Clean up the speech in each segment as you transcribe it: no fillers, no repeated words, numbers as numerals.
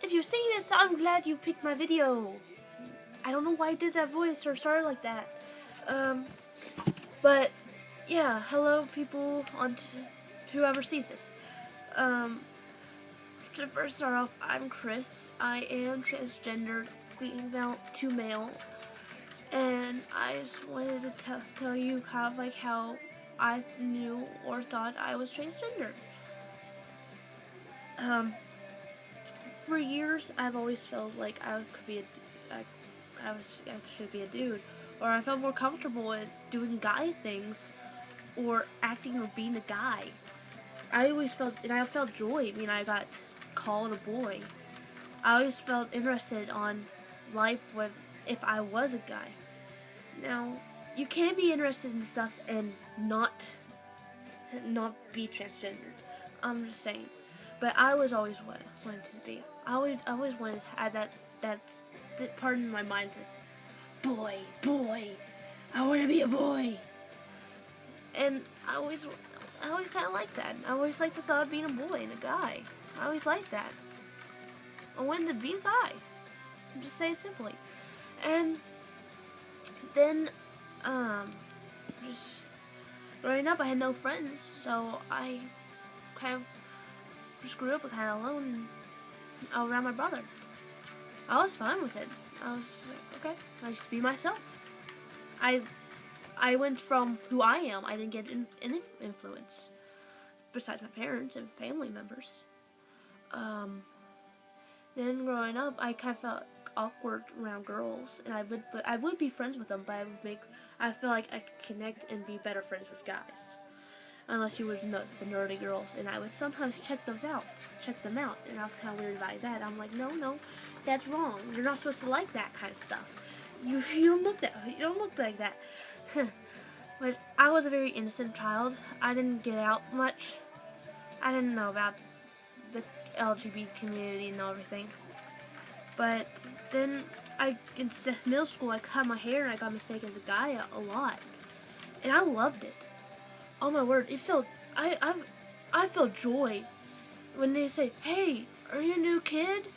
if you're seeing this, I'm glad you picked my video. I don't know why I did that voice or started like that. But yeah, hello people on whoever sees this. To first start off, I'm Chris. I am transgendered, female to male, and I just wanted to tell you kind of like how I knew or thought I was transgender. For years, I've always felt like I could be I should be a dude, or I felt more comfortable at doing guy things, or acting or being a guy. I always felt, and I felt joy when I got called a boy. I always felt interested on life with if I was a guy. Now, you can be interested in stuff and not be transgendered. I'm just saying. But I was always wanted to be. I always wanted to have that's part of my mind says, boy, I want to be a boy. And I always kind of liked that. I always liked the thought of being a boy and a guy. I always liked that. I wanted to be a guy. Just say it simply. And then, just growing up, I had no friends, so I kind of just grew up kind of alone around my brother. I was fine with it. I was like, okay, I just be myself. I went from who I am. I didn't get any influence besides my parents and family members. Then growing up, I kind of felt awkward around girls, and I would be friends with them, but I feel like I could connect and be better friends with guys, unless you would know the nerdy girls, and I would sometimes check them out, and I was kind of weird by that. I'm like, no, that's wrong. You're not supposed to like that kind of stuff. You don't look like that. But I was a very innocent child. I didn't get out much. I didn't know about the LGBT community and everything. But then in middle school, I cut my hair and I got mistaken as a guy a lot, and I loved it. Oh my word, it felt I felt joy when they say, "Hey, are you a new kid,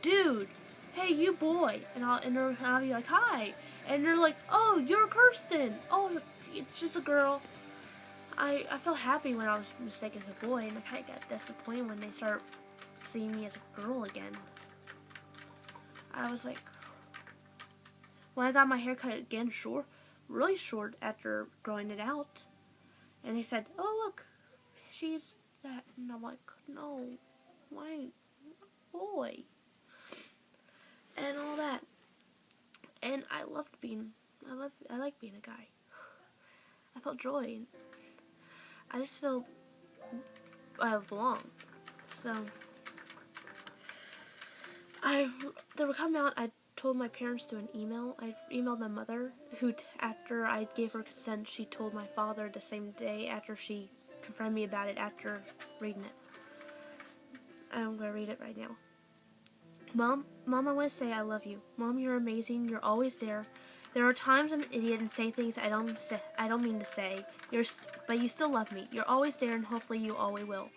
dude? Hey, you boy," and I'll be like, "Hi," and they're like, "Oh, you're Kirsten. Oh, it's just a girl." I felt happy when I was mistaken as a boy, and I kind of got disappointed when they start seeing me as a girl again. I was like, when I got my hair cut again really short after growing it out, and they said, "Oh look, she's that," and I'm like, "No, why, boy," and all that. And I like being a guy. I felt joy. I just felt I belong. So they were coming out. I told my parents through an email. I emailed my mother, who after I gave her consent, she told my father the same day after she confronted me about it after reading it. I'm gonna read it right now. Mom, I want to say I love you. Mom, you're amazing. You're always there. There are times I'm an idiot and say things I don't mean to say. But you still love me. You're always there, and hopefully you always will.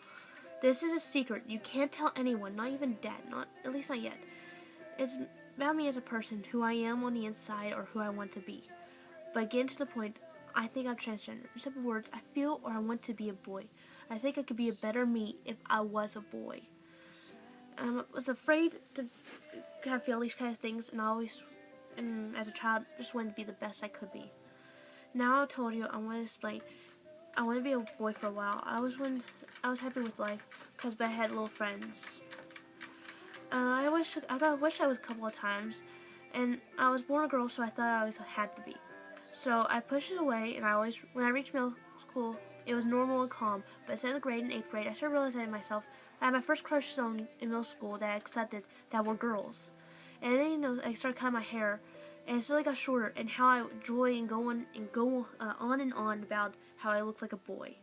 This is a secret. You can't tell anyone, not even Dad. At least not yet. It's about me as a person, who I am on the inside, or who I want to be. But getting to the point, I think I'm transgender. In simple words, I feel or I want to be a boy. I think I could be a better me if I was a boy. I was afraid to kind of feel these kind of things, and as a child, just wanted to be the best I could be. Now I told you, I want to explain. I want to be a boy for a while. I was happy with life because I had little friends. I wish I was a couple of times, and I was born a girl, so I thought I always had to be. So I pushed it away, and when I reached middle school, it was normal and calm. But 7th grade and 8th grade, I started realizing myself. I had my first crushes in middle school that I accepted that were girls, and then I started cutting my hair, and it slowly got shorter, and how I enjoy and go on and on about how I looked like a boy.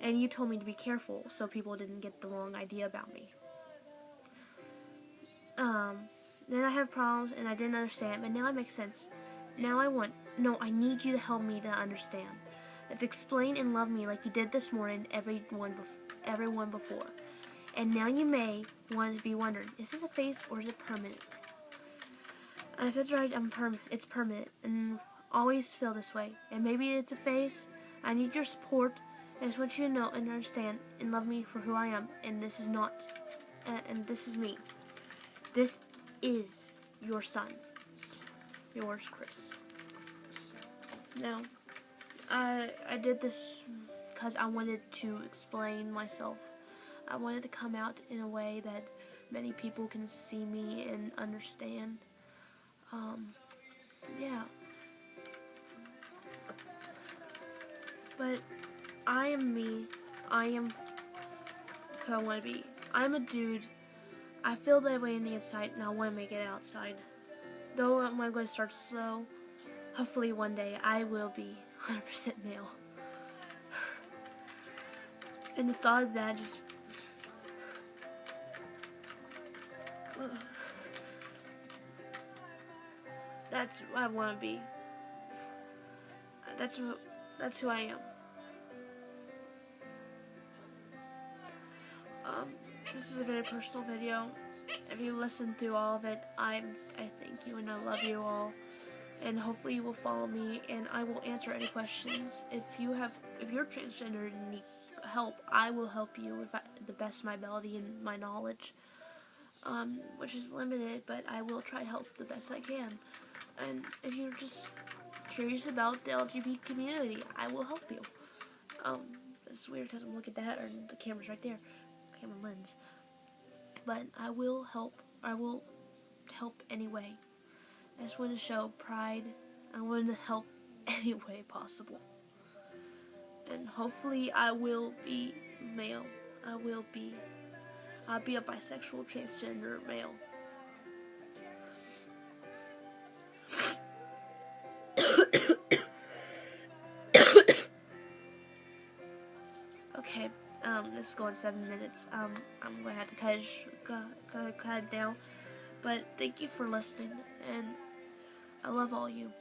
And you told me to be careful so people didn't get the wrong idea about me. Then I have problems and I didn't understand, but now it makes sense. Now I need you to help me to understand. To explain and love me like you did this morning, everyone before. And now you may want to be wondering, is this a phase or is it permanent? If it's right, it's permanent, and always feel this way. And maybe it's a phase. I need your support. I just want you to know and understand and love me for who I am. And this is not, and this is me. This is your son. Yours, Chris. Now, I did this because I wanted to explain myself. I wanted to come out in a way that many people can see me and understand. Yeah. But I am me. I am who I want to be. I'm a dude. I feel that way in the inside, and I want to make it outside. Though I'm going to start slow, hopefully one day I will be 100% male. And the thought of that just... That's what I want to be. That's who I am. This is a very personal video. If you listened through all of it, I thank you and I love you all. And hopefully you will follow me, and I will answer any questions. If you're transgender and need help, I will help you the best of my ability and my knowledge, which is limited, but I will try to help the best I can. And if you're just curious about the LGBT community, I will help you. It's weird because I'm looking at that, and the camera's right there, camera lens. But I will help. I will help anyway. I just want to show pride. I want to help any way possible. And hopefully I will be male. I'll be a bisexual transgender male. Okay, this is going 7 minutes. I'm going to have to cut it down. But thank you for listening, and I love all you.